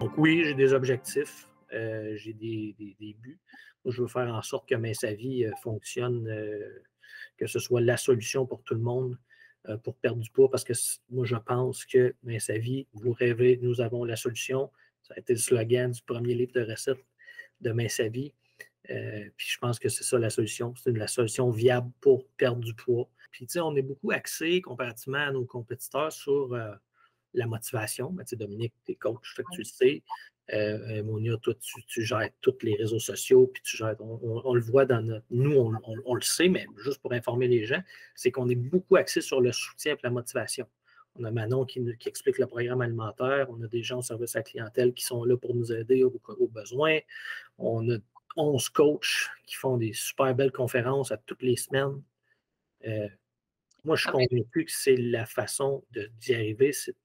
Donc oui, j'ai des objectifs, j'ai des buts. Moi, je veux faire en sorte que Mince à Vie fonctionne, que ce soit la solution pour tout le monde pour perdre du poids, parce que moi, je pense que Mince à Vie, vous rêvez, nous avons la solution. Ça a été le slogan du premier livre de recettes de Mince à Vie. Puis je pense que c'est ça la solution. C'est la solution viable pour perdre du poids. Puis tu sais, on est beaucoup axé comparativement à nos compétiteurs sur la motivation. Ben, tu sais, Dominique, tu es coach, fait que tu le sais. Monia, toi, tu gères tous les réseaux sociaux, puis tu gères, on le voit dans notre. Nous, on le sait, mais juste pour informer les gens, c'est qu'on est beaucoup axé sur le soutien et la motivation. On a Manon qui explique le programme alimentaire. On a des gens au service à la clientèle qui sont là pour nous aider aux besoins. On a 11 coachs qui font des super belles conférences à toutes les semaines. Moi, je suis convaincu que c'est la façon d'y arriver, c'est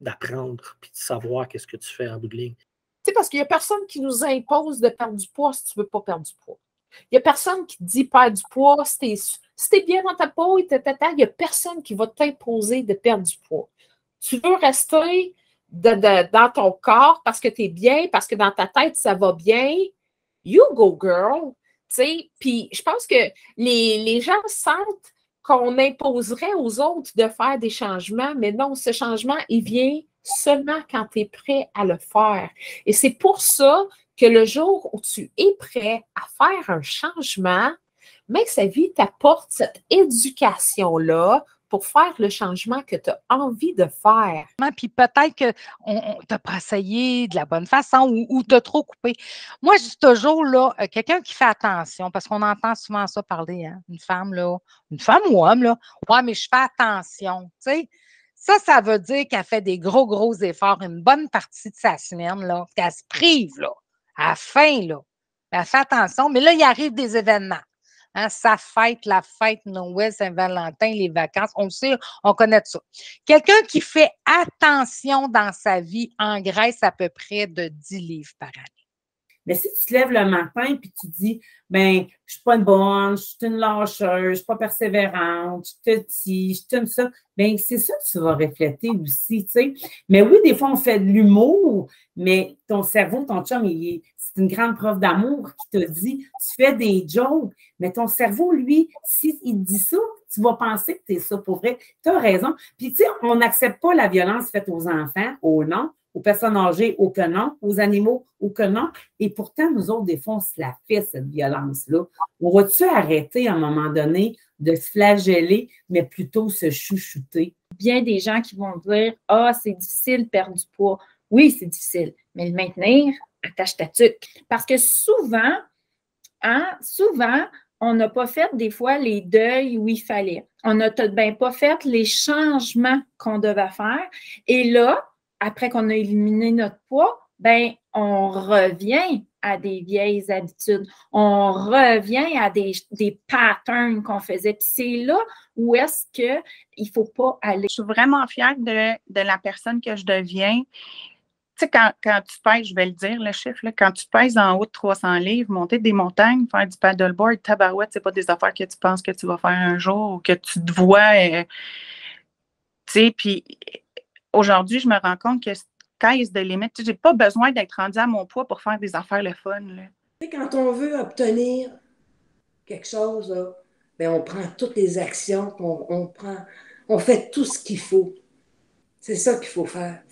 d'apprendre puis de savoir qu'est-ce que tu fais en bout de ligne. Tu sais, parce qu'il n'y a personne qui nous impose de perdre du poids si tu ne veux pas perdre du poids. Il n'y a personne qui te dit perdre du poids, si tu es bien dans ta peau, il n'y a personne qui va t'imposer de perdre du poids. Tu veux rester dans ton corps parce que tu es bien, parce que dans ta tête, ça va bien. You go, girl. Puis je pense que les gens sentent qu'on imposerait aux autres de faire des changements, mais non, ce changement, il vient seulement quand tu es prêt à le faire. Et c'est pour ça que le jour où tu es prêt à faire un changement, Mince à Vie t'apporte cette éducation-là pour faire le changement que tu as envie de faire. Puis peut-être que t'as pas essayé de la bonne façon ou t'as trop coupé. Moi, je dis toujours, là, quelqu'un qui fait attention, parce qu'on entend souvent ça parler, hein, une femme ou homme, là, ouais, mais je fais attention, tu sais. Ça veut dire qu'elle fait des gros efforts une bonne partie de sa semaine, là, qu'elle se prive, là, à la fin, là. Elle fait attention, mais là, il arrive des événements. Hein, sa fête, la fête, Noël, Saint-Valentin, les vacances, on le sait, on connaît ça. Quelqu'un qui fait attention dans sa vie engraisse à peu près de 10 livres par année. Mais si tu te lèves le matin et tu dis, ben, je suis pas une bonne, je suis une lâcheuse, je suis pas persévérante, je te dis, je t'aime ça, ben, c'est ça que tu vas refléter aussi, tu sais. Mais oui, des fois, on fait de l'humour, mais ton cerveau, ton chum, c'est une grande preuve d'amour qui te dit, tu fais des jokes, mais ton cerveau, lui, s'il te dit ça, tu vas penser que tu es ça pour vrai. Tu as raison. Puis, tu sais, on n'accepte pas la violence faite aux enfants, au non, aux personnes âgées, au que non, aux animaux, au que non. Et pourtant, nous autres, des fois, on se la fait, cette violence-là. On va-tu arrêter à un moment donné de se flageller, mais plutôt se chouchouter? Bien des gens qui vont dire « Ah, c'est difficile de perdre du poids. » Oui, c'est difficile, mais le maintenir, attache ta tuque. Parce que souvent, on n'a pas fait des fois les deuils où il fallait. On n'a tout de bien pas fait les changements qu'on devait faire. Et là, après qu'on a éliminé notre poids, ben on revient à des vieilles habitudes. On revient à des patterns qu'on faisait. Puis c'est là où est-ce qu'il ne faut pas aller. Je suis vraiment fière de la personne que je deviens. Tu sais, quand tu pèses, je vais le dire, le chiffre, là, quand tu pèses en haut de 300 livres, monter des montagnes, faire du paddleboard, tabarouette, c'est pas des affaires que tu penses que tu vas faire un jour ou que tu te vois. Tu sais, puis aujourd'hui, je me rends compte que sky is the limit. Tu sais, j'ai pas besoin d'être rendu à mon poids pour faire des affaires le fun, là. Tu sais, quand on veut obtenir quelque chose, là, bien, on prend toutes les actions, on fait tout ce qu'il faut. C'est ça qu'il faut faire.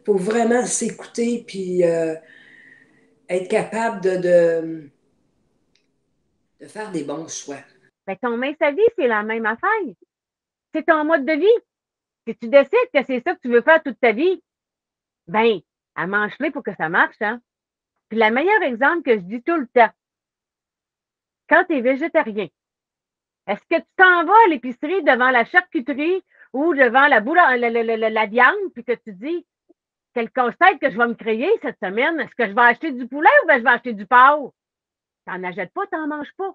Faut vraiment s'écouter puis être capable de faire des bons choix. Mais ton Mince à Vie, c'est la même affaire. C'est ton mode de vie. Si tu décides que c'est ça que tu veux faire toute ta vie, ben, à mange-les pour que ça marche, hein. Puis le meilleur exemple que je dis tout le temps, quand tu es végétarien, est-ce que tu t'en vas à l'épicerie devant la charcuterie ou devant la viande, puis que tu dis, quel casse-tête que je vais me créer cette semaine? Est-ce que je vais acheter du poulet ou bien je vais acheter du porc? T'en achètes pas, t'en manges pas.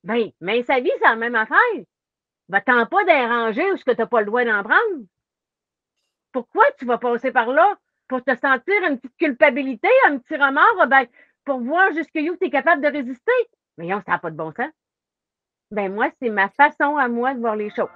Ben, Mince à Vie, c'est la même affaire. Va-t'en pas déranger ou ce que tu n'as pas le droit d'en prendre. Pourquoi tu vas passer par là? Pour te sentir une petite culpabilité, un petit remords, ben, pour voir jusqu'où tu es capable de résister. Mais non, ça n'a pas de bon sens. Ben, moi, c'est ma façon à moi de voir les choses.